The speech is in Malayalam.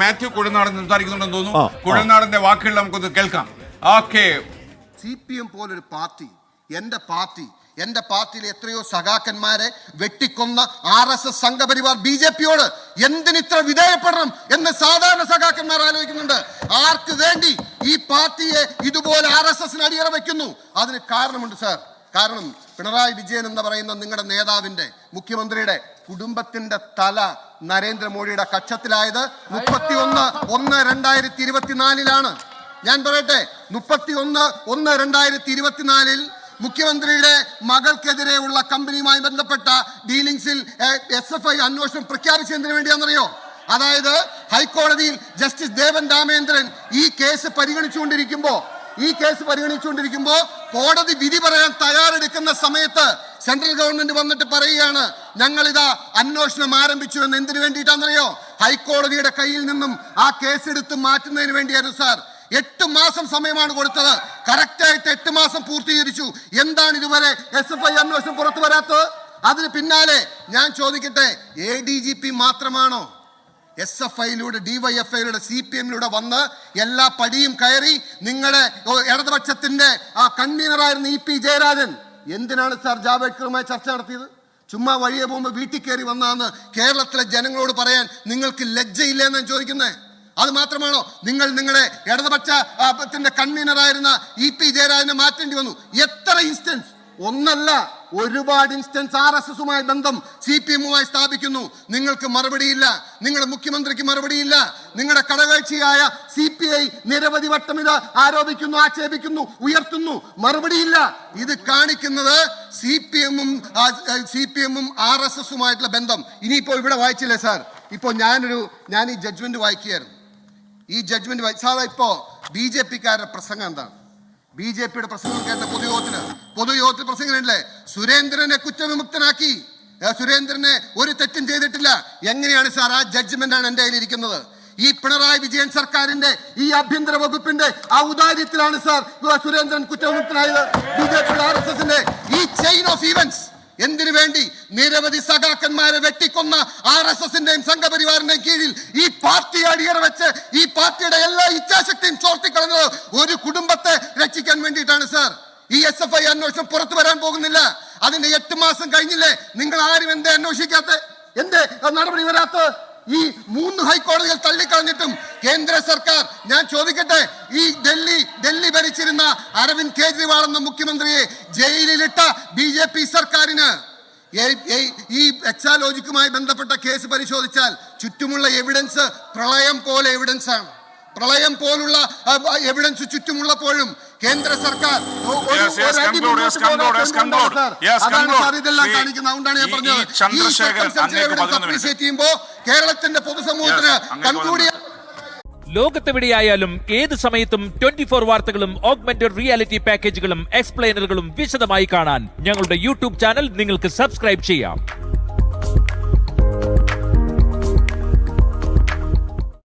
മാത്യു കുഴൽനാടൻ സംസാരിക്കുന്നുണ്ടെന്ന് തോന്നുന്നു. കുഴൽനാടന്റെ വാക്കുകൾ നമുക്കൊന്ന് കേൾക്കാം. ഓക്കെ. CPM പോലൊരു പാർട്ടി, എന്റെ പാർട്ടിയിലെ എത്രയോ സഖാക്കന്മാരെ വെട്ടിക്കൊന്ന RSS സംഘപരിവാർ BJP-യോട് എന്തിനിത്ര വിധേയപ്പെടണം എന്ന് സാധാരണ സഖാക്കന്മാർ ആലോചിക്കുന്നുണ്ട്. ആർക്ക് വേണ്ടി ഈ പാർട്ടിയെ ഇതുപോലെ RSS-ന് അടിയറ വെക്കുന്നു? അതിന് കാരണമുണ്ട് സാർ. കാരണം പിണറായി വിജയൻ എന്ന് പറയുന്ന നിങ്ങളുടെ നേതാവിന്റെ, മുഖ്യമന്ത്രിയുടെ കുടുംബത്തിന്റെ തല നരേന്ദ്രമോദിയുടെ കക്ഷത്തിലായത് 31/1/2024 ഞാൻ പറയട്ടെ, 31/1/2024 മുഖ്യമന്ത്രിയുടെ മകൾക്കെതിരെയുള്ള കമ്പനിയുമായി ബന്ധപ്പെട്ട ഡീലിംഗ്സിൽ SFI അന്വേഷണം പ്രഖ്യാപിച്ചതിന് വേണ്ടിയാണെന്നറിയോ? അതായത് ഹൈക്കോടതിയിൽ ജസ്റ്റിസ് ദേവൻ രാമേന്ദ്രൻ ഈ കേസ് പരിഗണിച്ചുകൊണ്ടിരിക്കുമ്പോൾ കോടതി വിധി പറയാൻ തയ്യാറെടുക്കുന്ന സമയത്ത് സെൻട്രൽ ഗവൺമെന്റ് വന്നിട്ട് പറയുകയാണ്, ഞങ്ങളിതാ അന്വേഷണം ആരംഭിച്ചു എന്ന്. എന്തിനു വേണ്ടിയിട്ടാണെന്നറിയോ? ഹൈക്കോടതിയുടെ കയ്യിൽ നിന്നും ആ കേസ് എടുത്ത് മാറ്റുന്നതിന് വേണ്ടിയായിരുന്നു സാർ. 8 മാസം സമയമാണ് കൊടുത്തത്. കറക്റ്റായിട്ട് 8 മാസം പൂർത്തീകരിച്ചു. എന്താണ് ഇതുവരെ SFI അന്വേഷണം പുറത്തു വരാത്തത്? അതിന് പിന്നാലെ ഞാൻ ചോദിക്കട്ടെ, ADGP മാത്രമാണോ SFI-യിലൂടെ, DYFI-യിലൂടെ, CPM-യിലൂടെ വന്ന് എല്ലാ പടിയും കയറി നിങ്ങളുടെ ഇടതുപക്ഷത്തിന്റെ ആ കൺവീനറായിരുന്ന EP ജയരാജൻ എന്തിനാണ് സാർ ജാവേദ്കറുമായി ചർച്ച നടത്തിയത്? ചുമ്മാ വഴിയെ പോകുമ്പോൾ വീട്ടിൽ കയറി വന്നാന്ന് കേരളത്തിലെ ജനങ്ങളോട് പറയാൻ നിങ്ങൾക്ക് ലജ്ജയില്ല എന്ന് ഞാൻ ചോദിക്കുന്നത്. അത് മാത്രമാണോ നിങ്ങളുടെ ഇടതുപക്ഷത്തിന്റെ കൺവീനറായിരുന്ന EP ജയരാജനെ മാറ്റേണ്ടി വന്നു? എത്ര ഇൻസ്റ്റൻസ്, ഒന്നല്ല ഒരുപാട് ഇൻസ്റ്റൻസ് RSS-ഉമായി ബന്ധം CPM-മായി സ്ഥാപിക്കുന്നു. നിങ്ങൾക്ക് മറുപടിയില്ല, നിങ്ങളുടെ മുഖ്യമന്ത്രിക്ക് മറുപടിയില്ല. നിങ്ങളുടെ ഘടകകക്ഷിയായ CPI നിരവധി വട്ടം ഇത് ആരോപിക്കുന്നു, ആക്ഷേപിക്കുന്നു, ഉയർത്തുന്നു, മറുപടിയില്ല. ഇത് കാണിക്കുന്നത് CPM-ഉം RSS-ഉമായിട്ടുള്ള ബന്ധം. ഇനിയിപ്പോ ഇവിടെ വായിച്ചില്ലേ സാർ? ഇപ്പോൾ ഞാൻ ഈ ജഡ്ജ്മെന്റ് വായിക്കുകയായിരുന്നു. ഈ ജഡ്ജ്മെന്റ് സാധാ ഇപ്പോ BJP-ക്കാരുടെ പ്രസംഗം എന്താണ്? BJP-യുടെ പ്രസംഗം കേട്ട പൊതുയോഗത്തിൽ പ്രസംഗമില്ലേ? സുരേന്ദ്രനെ കുറ്റവിമുക്തനാക്കി, സുരേന്ദ്രനെ ഒരു തെറ്റും ചെയ്തിട്ടില്ല. എങ്ങനെയാണ് സാർ? ആ ജഡ്ജ്മെന്റ് ആണ് എൻ്റെ കയ്യിലിരിക്കുന്നത്. ഈ പിണറായി വിജയൻ സർക്കാരിന്റെ ഈ ആഭ്യന്തര വകുപ്പിന്റെ ഔദാര്യത്തിലാണ് സാർ സുരേന്ദ്രൻ കുറ്റവിമുക്തനായത്. BJP-യുടെ RSS-ന്റെ ഈ ചെയിൻ ഓഫ് ഈവന്റ്സ് എന്തിനു വേണ്ടി? നിരവധി സഖാക്കന്മാരെ വെട്ടിക്കൊന്ന RSS-ന്റെയും സംഘപരിവാറിന്റെയും കീഴിൽ ഈ പാർട്ടി അടിയറ വെച്ച് ഈ പാർട്ടിയുടെ എല്ലാ ഇച്ഛാശക്തിയും ചോർത്തിക്കളഞ്ഞത് ഒരു കുടുംബത്തെ രക്ഷിക്കാൻ വേണ്ടിയിട്ടാണ് സാർ. ഈ SFI അന്വേഷണം പുറത്തു വരാൻ പോകുന്നില്ല. അതിന്റെ 8 മാസം കഴിഞ്ഞില്ലേ? നിങ്ങൾ ആരും എന്തേ അന്വേഷിക്കാത്ത, എന്തേ നടപടി വരാത്ത? ഈ 3 ഹൈക്കോടതികൾ തള്ളിക്കളഞ്ഞിട്ടും കേന്ദ്ര സർക്കാർ, ഞാൻ ചോദിക്കട്ടെ, ഈ ഡൽഹി ഭരിച്ചിരുന്ന അരവിന്ദ് കെജ്രിവാൾ എന്ന മുഖ്യമന്ത്രിയെ ജയിലിലിട്ട BJP സർക്കാരിന് ഈ എക്സാലോജിക്കുമായി ബന്ധപ്പെട്ട കേസ് പരിശോധിച്ചാൽ ചുറ്റുമുള്ള എവിഡൻസ് പ്രളയം പോലെ എവിഡൻസ് ആണ്. പ്രളയം പോലുള്ള എവിഡൻസ് ചുറ്റുമുള്ളപ്പോഴും കേന്ദ്ര സർക്കാർ ഇതെല്ലാം കാണിക്കുന്നത്. അതുകൊണ്ടാണ് ഞാൻ പറഞ്ഞത്, കേരളത്തിന്റെ പൊതുസമൂഹത്തിന് കൺകൂടിയ ലോകത്തെവിടെയായാലും ഏത് സമയത്തും 24 വാർത്തകളും ഓഗ്മെന്റഡ് റിയാലിറ്റി പാക്കേജുകളും എക്സ്പ്ലെയിനറുകളും വിശദമായി കാണാൻ ഞങ്ങളുടെ YouTube ചാനൽ നിങ്ങൾക്ക് സബ്സ്ക്രൈബ് ചെയ്യാം.